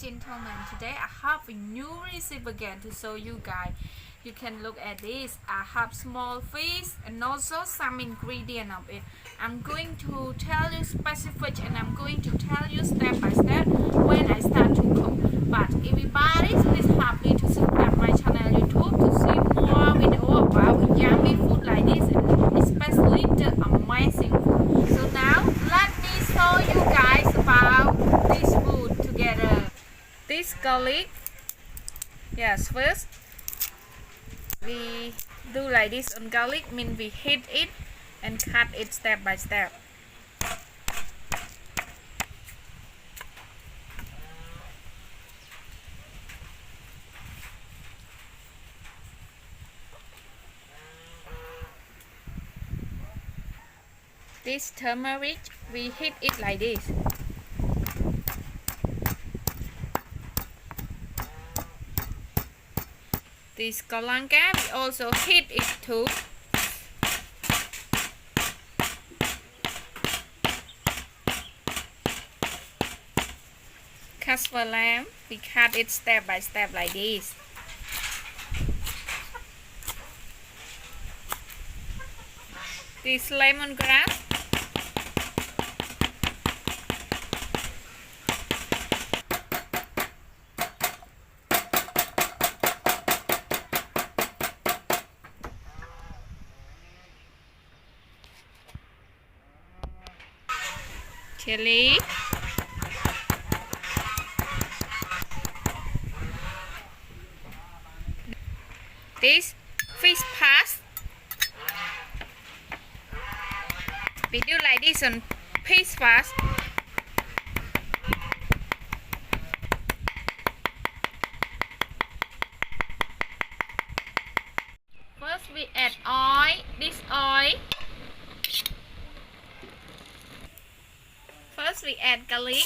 gentlemen, today I have a new recipe again to show you guys. You can look at this. I have small fish and also some ingredient of it. I'm going to tell you specific and I'm going to tell you step by step when I start to cook. But everybody, please help me to subscribe my channel YouTube to see more video about yummy food like this and especially the amazing food. So now let me show you guys about this food together. This garlic, yes, first we do like this on garlic, means we heat it and cut it step by step. This turmeric, we heat it like this. This galanka, we also heat it too. Castor lamb, we cut it step by step like this. This lemongrass, chili, this fish paste. We do like this on fish paste. First we add oil, this oil. First we add garlic.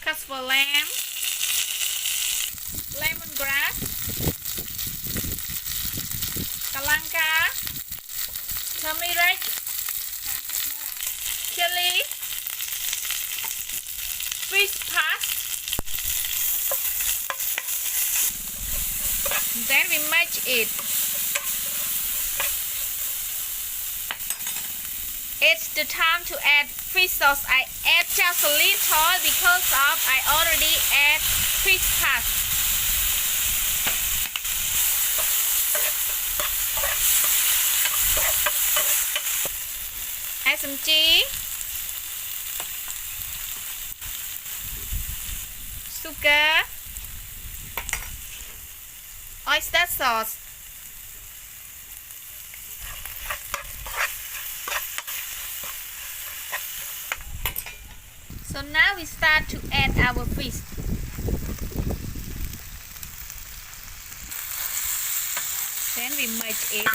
Castor lamb. Lemongrass. Galanka. Tamarind. Chili. Fish paste. Then we match it. It's the time to add fish sauce. I add just a little because of I already add fish paste. Add some cheese, sugar, oyster sauce. So now we start to add our fish. Then we merge it.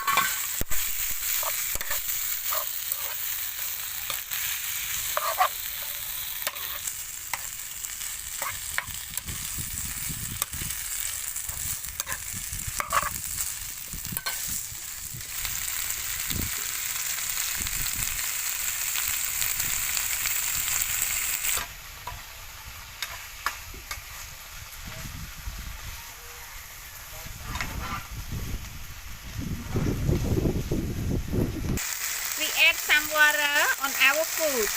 Add some water on our food.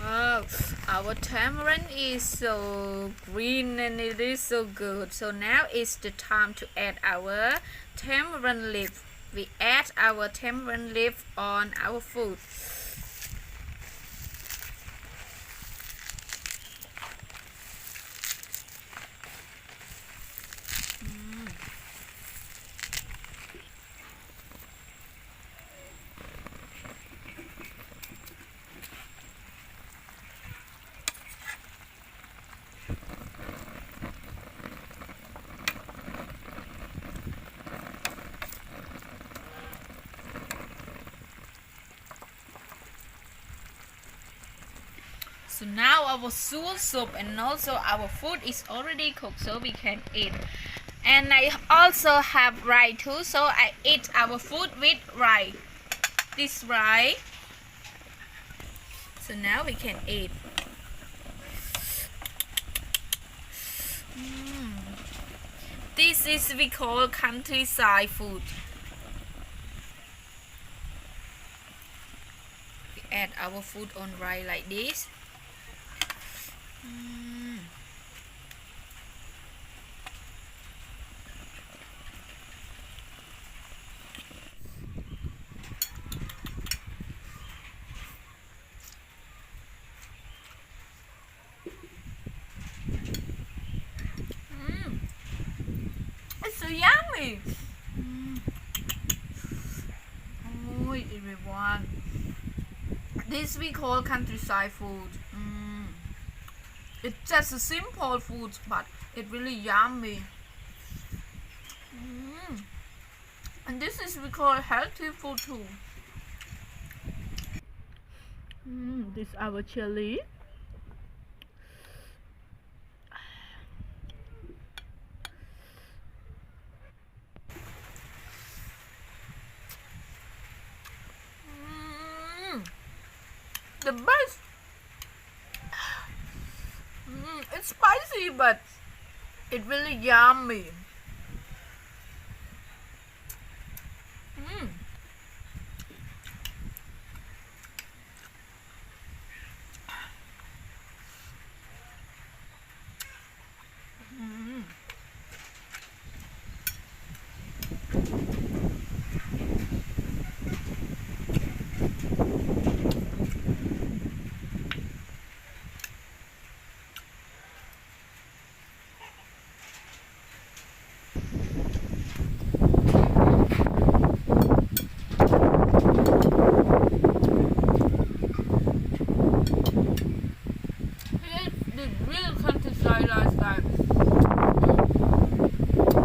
Wow, our tamarind is so green and it is so good. So now it's the time to add our tamarind leaf. We add our tamarind leaf on our food. So now our soup and also our food is already cooked, so we can eat. And I also have rice too, so I eat our food with rice. This rice. So now we can eat. This is we call countryside food. We add our food on rice like this. It's so yummy. Oh, everyone. This we call countryside food. It's just a simple food, but it's really yummy. And this is we call healthy food too. This is our chili. The best. It's spicy, but it's really yummy. The real countryside lifestyle.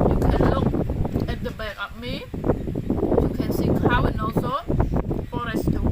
You can look at the back of me. You can see cow and also forest too.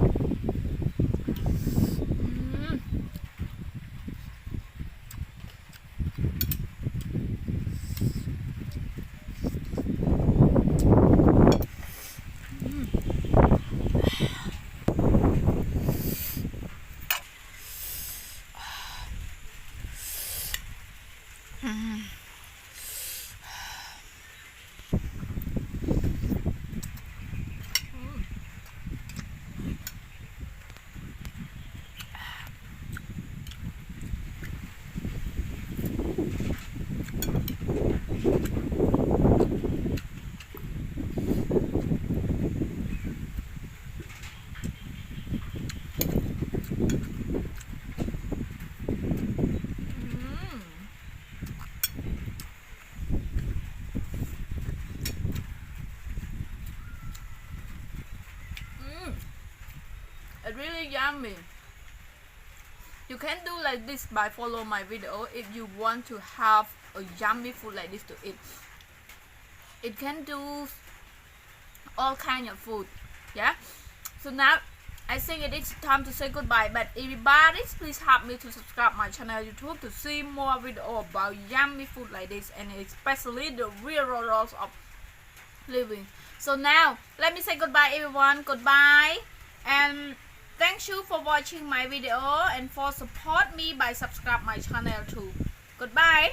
It's really yummy. You can do like this by follow my video if you want to have a yummy food like this to eat. It can do all kind of food. Yeah. So now I think it is time to say goodbye. But everybody, please help me to subscribe my channel YouTube to see more video about yummy food like this, and especially the real rules of living. So now let me say goodbye everyone. Goodbye, and thank you for watching my video and for support me by subscribe my channel too. Goodbye.